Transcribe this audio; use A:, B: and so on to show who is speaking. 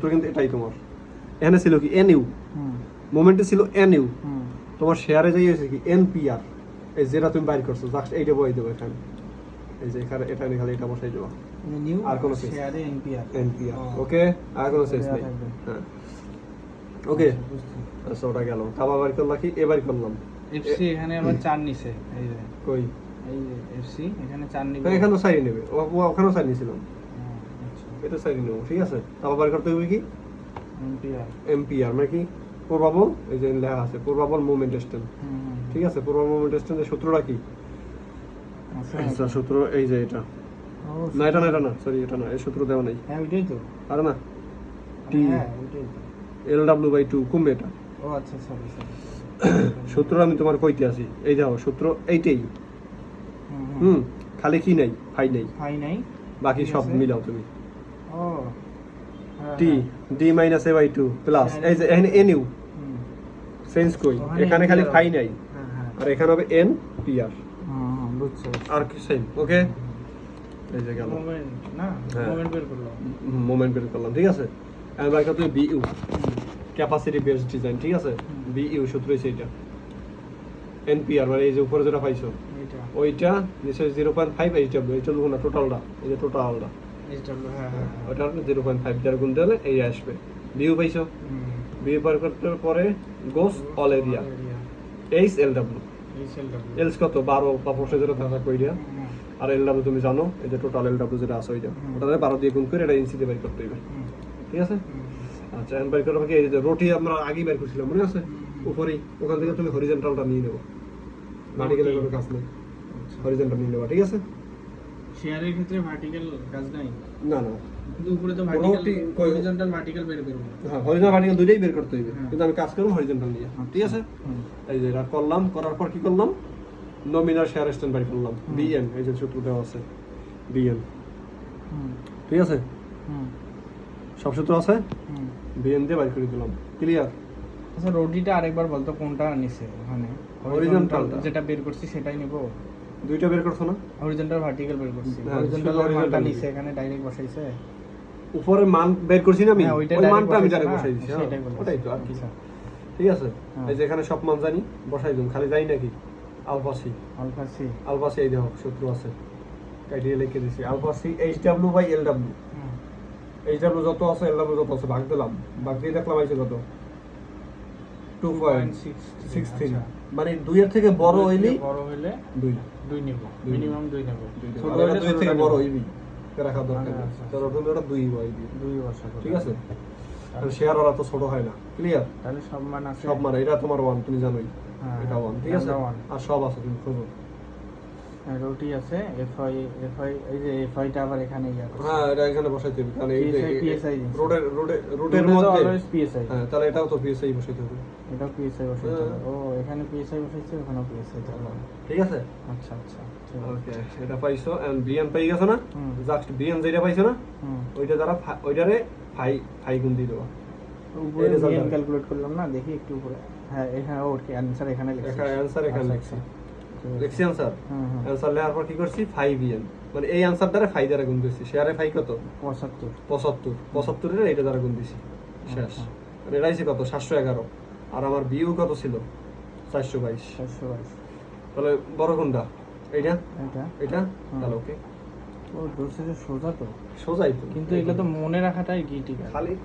A: তো কিন্তু এটাই তোমার এখানে ছিল কি এনইউ, মোমেন্টে ছিল এনইউ, তোমার শেয়ারে যাই হয়েছে কি এনপিআর। এই যেটা তুমি বাইর করছো জাস্ট এইটা বসাই দেবো এখানে, এই যে এখানে এটা নিয়ে খালি এটা বসাই দেবো, আর কোনো
B: শেয়ারে এনপিআর
A: এনপিআর। ওকে, আর কোনো সেন্স নেই। হ্যাঁ ওকে, আচ্ছা ওটা গেল। আবার বাইর করলাম কি এবার করলাম
B: এফসি এখানে আবার 4 নিছে, এই যে
A: কই
B: এই যে এফসি এখানে 4 নিবে,
A: এখানেও সাইড নেবে, ওখানেও সাইড নিয়েছিলাম,
B: আচ্ছা
A: এটা সাইড নেবো। ঠিক আছে, আবার বাইর করতে হবে কি
B: এনপিআর,
A: এমপিআর মানে কি প্রবাবল, এই যে লেখা আছে প্রবাবল মুভমেন্ট ডিসটেন্স। ঠিক আছে, প্রবাবল মুভমেন্ট ডিসটেন্সের সূত্রটা কি? আচ্ছা সূত্র এই যে এটা, না এটা না, এটা না, সরি এটা না, এই সূত্র দেওয়া নাই।
B: হ্যাঁ ওইটাই তো,
A: আরে না, টি
B: হ্যাঁ ওইটাই তো,
A: LW/2 কমবে এটা।
B: ও আচ্ছা সরি সরি,
A: সূত্র আমি তোমার কইতে আছি, এই দেখো সূত্র এইটাই। খালি কি নাই, ফাই নাই,
B: ফাই নাই,
A: বাকি সব মিলাও তুমি।
B: ও
A: টি D-A/2 প্লাস এই যে এখানে এনইউ সেন্স কই, এখানে খালি ফাই নাই, আর এখানে হবে NPR,
B: বুঝছো,
A: আর কি সেম। ওকে, এই যে গেল
B: মোমেন্ট না, মোমেন্ট বের করলাম,
A: মোমেন্ট বের করলাম। ঠিক আছে, আমি বাইর করতে BU ক্যাপাসিটি বেসড ডিজাইন। ঠিক আছে, BU সূত্র হচ্ছে এটা, NPR মানে এই যে উপরে যেটা পাইছো
B: এটা
A: ওইটা নিচে 0.5 HW, এই চলবো না টোটালটা, এই যে টোটালটা
B: এইচডব্লিউ, হ্যাঁ হ্যাঁ
A: ওটা 0.5 যার গুণ দিলে এই আসবে। BU পাইছো, BU পার করতে পরে গোস অল এরিয়া HLW,
B: এইচএলডব্লিউ,
A: এলস কত 12 বা 15 যেটা থাকা কই দিয়া, আর LW তুমি জানো এই যে টোটাল LW যেটা আছে ওইটা, ওটাতে 12 দিয়ে গুণ করে এটা ইঞ্চিতে বের করতে হবে। ঠিক আছে, আচ্ছা এন্ড বের করার আগে এই যে রোটি আমরা আগেই বের করছিলাম মনে আছে, উপরেই ওখান থেকে তুমি হরিজন্টালটা নিয়ে নেবো, ভার্টিক্যালের কোনো কাজ নেই, হরিজন্টাল নিয়ে নেবা। ঠিক আছে,
B: শেয়ারের ক্ষেত্রে ভার্টিক্যাল কাজ নাই,
A: না না
B: কিন্তু উপরে তো ভার্টিক্যাল, হরিজন্টাল ভার্টিক্যাল বের করব,
A: হ্যাঁ হরিজন্টাল ভার্টিক্যাল দুইটাই বের করতে হবে, কিন্তু আমি কাজ করব হরিজন্টাল নিয়ে। ঠিক আছে, এই যে এটা করলাম, করার পর কি করলাম, নমিনাল শেয়ার স্ট্যান্ড বাই করলাম BN, এই যে সূত্র দেওয়া আছে BN। ঠিক আছে, সব সূত্র আছে, BN দিয়ে বাইর করে দিলাম। ক্লিয়ার?
B: আচ্ছা রোটিটা আরেকবার বলতো কোনটা নিছে ওখানে,
A: হরিজন্টাল
B: যেটা বের করছি সেটাই নিব,
A: দুইটা বের করছো না,
B: হরিজন্টাল ভার্টিক্যাল বের করছি,
A: হ্যাঁ,
B: হরিজন্টাল
A: horizontal
B: মানটা
A: নিবে।
B: নিছে এখানে ডাইরেক্ট বসাইছে,
A: উপরে মান বের করছি না আমি,
B: হ্যাঁ, ওইটা
A: ওই
B: direct
A: মানটা আমি
B: বসাইছে
A: ডাইরেক্ট
B: না,
A: বসাই দিছি।
B: সেটাই বলছি।
A: ওটাই তো আর কি।
B: আচ্ছা।
A: ঠিক আছে, এই যে এখানে সব মান জানি বসাই দিন, খালি যাই নাকি alpha C,
B: alpha C,
A: alpha C এই দেখো সূত্র আছে, ক্রাইটেরিয়া লিখে দিছি, আলফা সি HW/LW, HW যত আছে LW যত আছে ভাগ দিলাম, ভাগ দিয়ে দেখলাম আইছে কত 2.63, মানে 2 এর থেকে বড় হইলেই
B: বড় হইলে
A: 2,
B: 2 নিব, মিনিমাম 2 নিব, ছোট
A: আর
B: হইলে
A: 2 এর থেকে
B: ছোটটা
A: বড়
B: নিব।
A: হইবি রাখা দরকার নেই,
B: আচ্ছা,
A: তার অর্থ ওটা 2 হইবি।
B: 2 বসা,
A: ঠিক আছে, আর শেয়ার ওরা তো ছোট হয় না। ক্লিয়ার?
B: তাহলে সব মান আছে,
A: সব মানে এটা তোমার 1 তুমি জানোই,
B: হ্যাঁ,
A: এটা 1। ঠিক আছে,
B: এটা 1
A: আর সব আছে তুমি খোঁজো।
B: রোটি আছে, এফআই, এই যে এফআইটা আবার এখানে আছে,
A: হ্যাঁ এটা এখানে বসাইতে হবে, কারণ এই যে
B: PSI
A: রোডের মধ্যে,
B: অলওয়েজ পিএসআই,
A: হ্যাঁ তাহলে এটাও তো PSI বসাইতে হবে।
B: এটাও পিএসআই বসাইতে হবে, ও এখানে পিএসআই বসাইছে, ওখানেও পিএসআই তাহলে,
A: ঠিক আছে,
B: আচ্ছা আচ্ছা ঠিক আছে।
A: ওকে এটা পাইছো, এন্ড BN পাই গেছো না, জাস্ট BN যেটা পাইছো না ওইটা দ্বারা ওইটারে ফাই গুণ দিয়ে দেবো।
B: উপরে বিএন ক্যালকুলেট করলাম না, দেখি একটু উপরে, হ্যাঁ এখানে ওর কি অ্যানসার এখানে লিখছি,
A: এখানে অ্যানসার এখানে লিখছি, লিখছি অ্যানসার,
B: হুম
A: অ্যানসার লেখার পর কি করছি 5BN, মানে এই অ্যানসার দ্বারা 5 দ্বারা গুণ দিছি, শেয়ারে 5 কত
B: 75,
A: 75 এর এটা দ্বারা গুণ দিছি, শেষ। মানে এটা হইছে কত 711, আর আমার BU কত ছিল 422, তাহলে বড় কোনটা এইটা, এটা তাহলে ওকে,
B: ও দোষে সোজা তো,
A: সোজাই তো,
B: কিন্তু এগুলো তো মনে রাখাটাই কি ঠিক আছে।
A: খালি